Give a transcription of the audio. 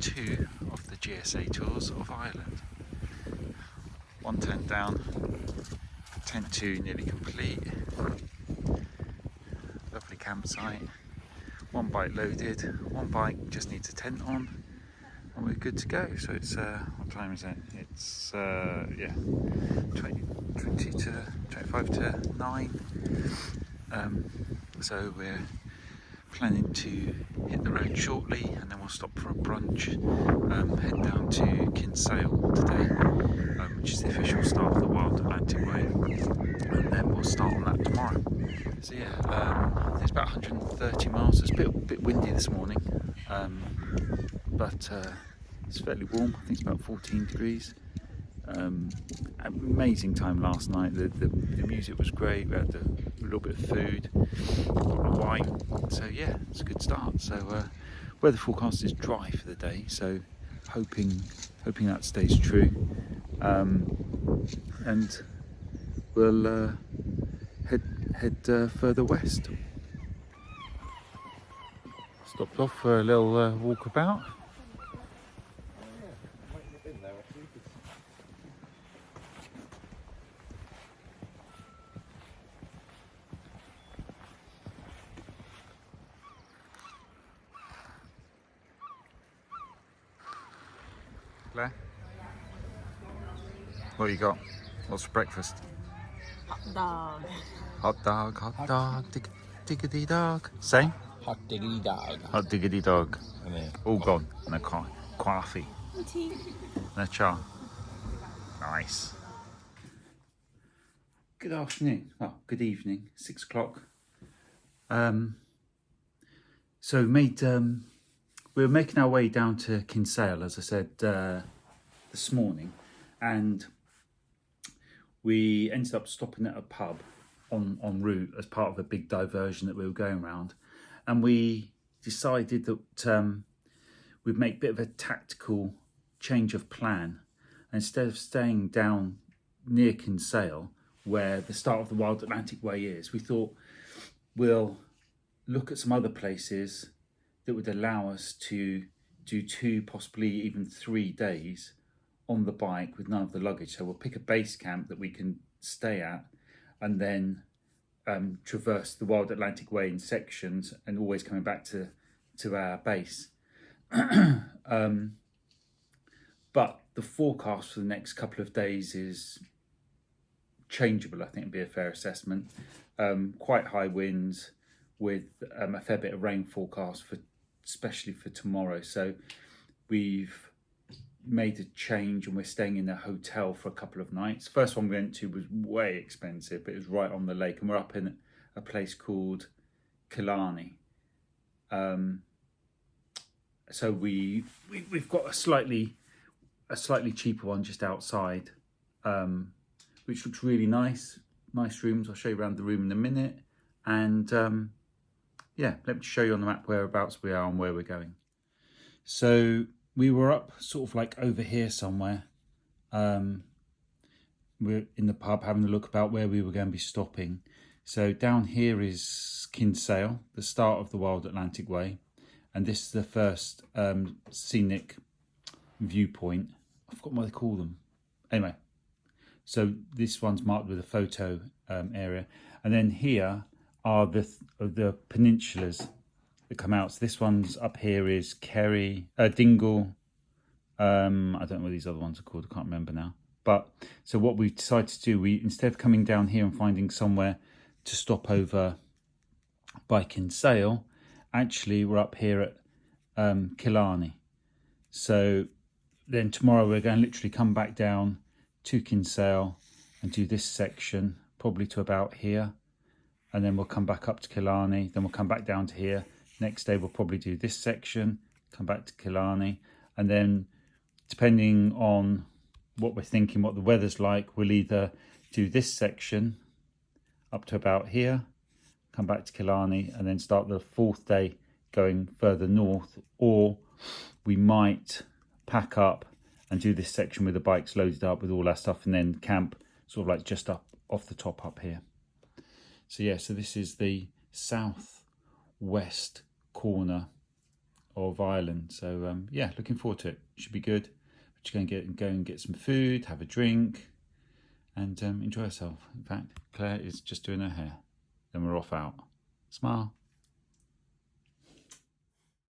2 of the GSA tours of Ireland. One tent down, tent 2 nearly complete. Lovely campsite. One bike loaded, one bike just needs a tent on, and we're good to go. So it's what time is it? It's 20 to 25 to 9. So we're planning to hit the road shortly, and then we'll stop for a brunch, head down to Kinsale today, which is the official start of the Wild Atlantic Way, and then we'll start on that tomorrow. So yeah, it's about 130 miles. It's a bit windy this morning, but it's fairly warm. I think it's about 14 degrees. Amazing time last night. The music was great. We had a little bit of food, a bottle of wine. So yeah, it's a good start. So weather forecast is dry for the day. So hoping that stays true. And we'll head further west. Stopped off for a little walkabout. Claire, what you got? What's for breakfast? Hot dog. Hot dog, hot dog, diggity dog. Say? Hot diggity dog. Hot diggity dog. All gone. No coffee. Tea. No cha. Nice. Good afternoon. Well, good evening. 6 o'clock. So we were making our way down to Kinsale, as I said this morning, and we ended up stopping at a pub en route as part of a big diversion that we were going around, and we decided that we'd make a bit of a tactical change of plan. Instead of staying down near Kinsale, where the start of the Wild Atlantic Way is, we thought we'll look at some other places that would allow us to do 2, possibly even 3 days on the bike with none of the luggage. So we'll pick a base camp that we can stay at, and then traverse the Wild Atlantic Way in sections, and always coming back to our base. But the forecast for the next couple of days is changeable, I think would be a fair assessment. Quite high winds with a fair bit of rain forecast, especially for tomorrow. So we've made a change, and we're staying in a hotel for a couple of nights. First one we went to was way expensive, but it was right on the lake, and we're up in a place called Killarney. So we've got a slightly cheaper one just outside, which looks really nice rooms. I'll show you around the room in a minute, and yeah, let me show you on the map whereabouts we are and where we're going. So we were up sort of like over here somewhere. We're in the pub having a look about where we were going to be stopping. So down here is Kinsale, the start of the Wild Atlantic Way, and this is the first scenic viewpoint. I've forgotten what they call them. Anyway, so this one's marked with a photo area, and then here are the peninsulas that come out. So this one's up here is Kerry, Dingle. I don't know what these other ones are called. I can't remember now. But so what we decided to do, we instead of coming down here and finding somewhere to stop over by Kinsale, actually we're up here at Killarney. So then tomorrow we're going to literally come back down to Kinsale and do this section, probably to about here, and then we'll come back up to Killarney, then we'll come back down to here. Next day we'll probably do this section, come back to Killarney, and then depending on what we're thinking, what the weather's like, we'll either do this section up to about here, come back to Killarney, and then start the 4th day going further north, or we might pack up and do this section with the bikes loaded up with all our stuff, and then camp sort of like just up off the top up here. So yeah, so this is the southwest corner of Ireland. So yeah, looking forward to it. Should be good. We're just going to go and get some food, have a drink, and enjoy ourselves. In fact, Claire is just doing her hair. Then we're off out. Smile.